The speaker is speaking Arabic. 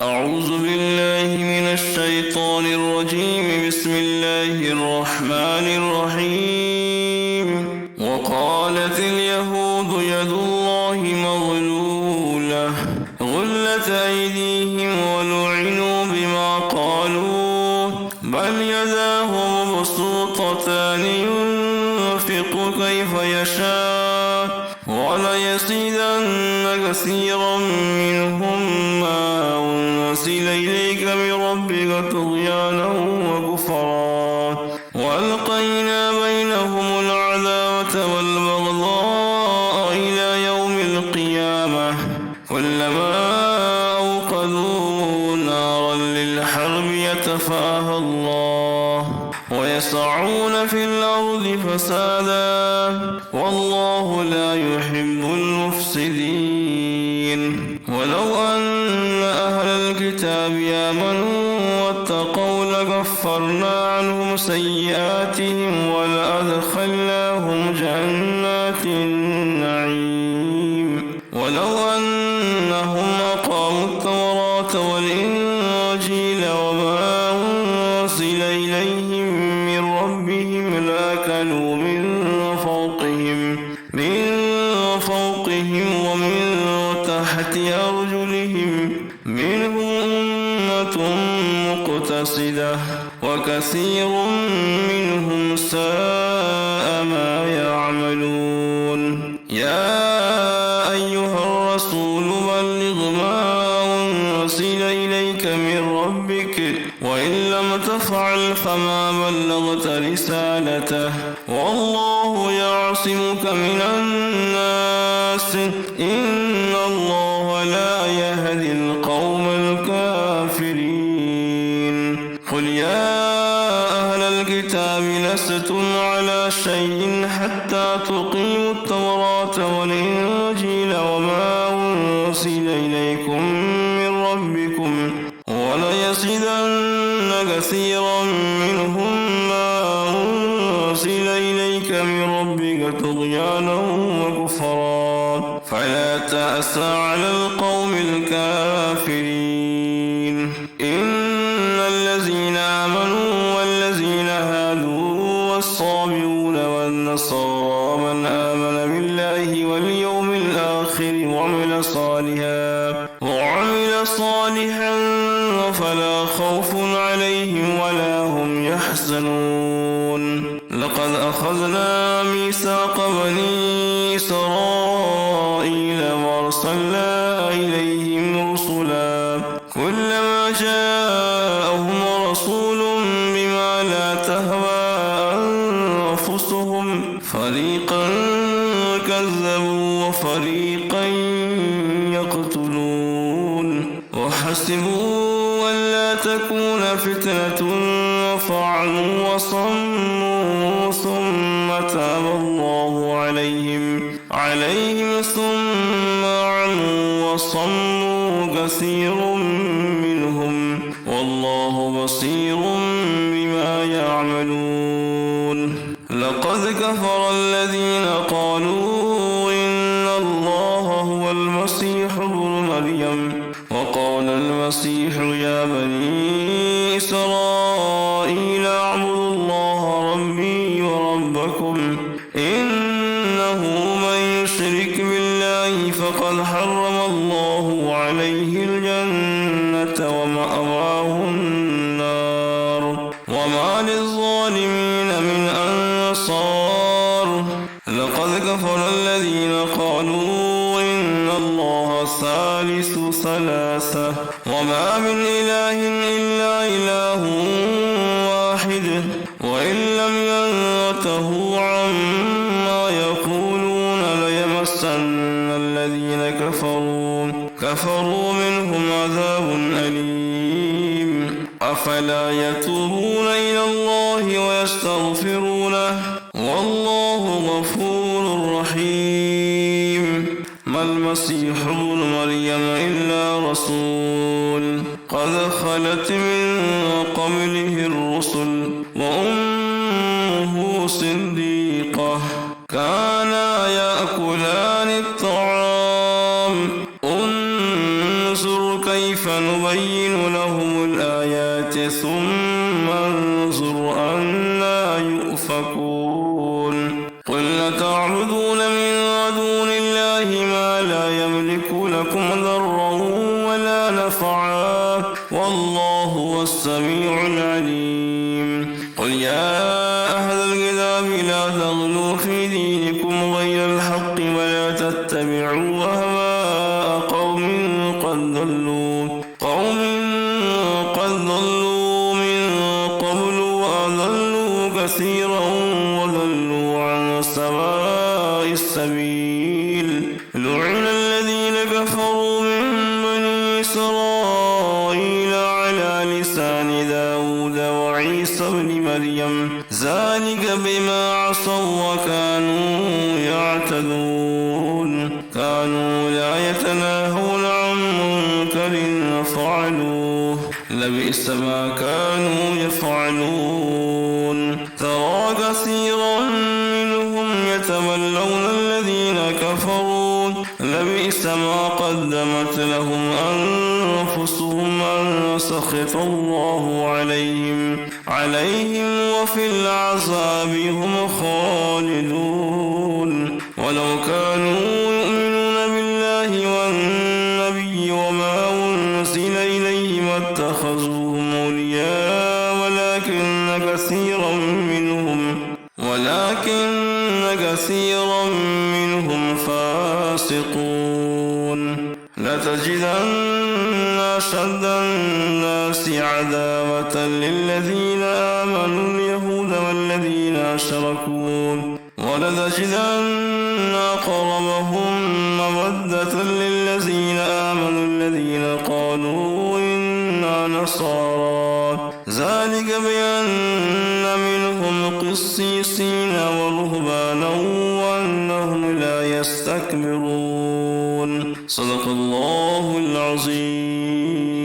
أعوذ بالله من الشيطان الرجيم. بسم الله الرحمن الرحيم. وقالت اليهود يد الله مغلولة غلت أيديهم ولعنوا بما قالوا بل يداه مبسوطتان ينفق كيف يشاء وليزيدن كثيرا منهم ما أنزل إليك من ربك طغيانا وكفرا وألقينا بينهم العداوة والبغضاء إلى يوم القيامة كلما أوقدوا نارا للحرب يطفئها الله ويسعون في الأرض فسادا والله لا يحب المفسدين. ولو أن أهل الكتاب آمنوا واتقوا لكفرنا عنهم سيئاتهم ولأدخلناهم جنات النعيم. ولو أنهم أقاموا التوراة والإنجيل وما أنزل إليهم من ربهم لأكلوا من فوقهم ومن تحت أرجلهم منهم أمة مقتصدة وكثير منهم ساء ما يعملون. يا أيها الرسول بلغ ما أنزل إليك من ربك وإن لم تفعل فما بلغت رسالته والله يعصمك من الناس إن الله لا يهدي القوم الكافرين. قل يا أهل الكتاب لستم على شيء حتى تقيموا التوراة والإنجيل وما أنزل إليكم من ربكم وليزيدن كثيرا منهم ما أنزل إليك من ربك طغيانا وكفرا فلا تأس على القوم الكافرين. إن الذين آمنوا والذين هادوا والصابئون والنصارى من آمن بالله واليوم الآخر وعمل صالحا فلا خوف عليهم ولا هم يحزنون. لقد أخذنا ميثاق بني إسرائيل وأرسلنا إليهم رسلا كلما جاءهم رسول بما لا تهوى أنفسهم فريقا كذبوا وفريقا يقتلون وحسبوا ألا تكون فتنة فعلوا وصموا ثم تاب الله عليهم ثم عموا وصموا كثير منهم والله بصير بما يعملون. لقد كفر الذين قالوا إن الله هو المسيح ابن مريم وقال المسيح يا بني إسرائيل اعبدوا الله ربي وربكم إنه من يشرك بالله فقد حرم الله عليه الجنة ومأواه النار وما للظالمين من أنصار. لقد كفر الذين قالوا إن الله ثالث ثلاثة وما من إله إلا إله واحد وإن لم ينتهوا عما يقولون ليمسن الذين كفروا منهم عذاب أليم. أفلا يتوبون إلى الله ويستغفرونه والله غفور رحيم. ما المسيح ابن مريم إلا رسول قد خلت من قبله الرسل وأمه صديقة كانا يأكلان الطعام انظر كيف نبين ونبين لهم الآيات ثم انظر أنى يؤفكون قل لتعبدون من دون الله ما لا يملك لكم ضرا ولا نفعا والله هو السميع العليم قل يا أهل الكتاب لا تغلوا في دينكم غير الحق ولا تتبعوا أهواء قوم قد ضلوا من قبل وأضلوا كثيرا وضلوا عن سواء السبيل لعن الذين كفروا من بني إسرائيل على لسان داود وعيسى بن مريم ذلك بما عصوا وكانوا يعتدون كانوا لا يتناهون عن منكر فعلوه لبئس ما كانوا يفعلون ترى كثيرا منهم يتولون الذين كفروا لبئس ما قدمت لهم أنفسهم أن سخط الله عليهم وفي العذاب هم خالدون ولو كانوا يؤمنون بالله والنبي وما أنزل إليه ما اتخذوهم أولياء ولكن كثيرا منهم فاسقون لتجدن أشد الناس عداوة للذين آمنوا اليهود والذين أشركوا ولتجدن أقربهم مودة للذين آمنوا الذين قالوا إنا نصارى ذلك بأن منهم قسيسين ورهبانا وأنهم لا يستكبرون صدق الله العظيم.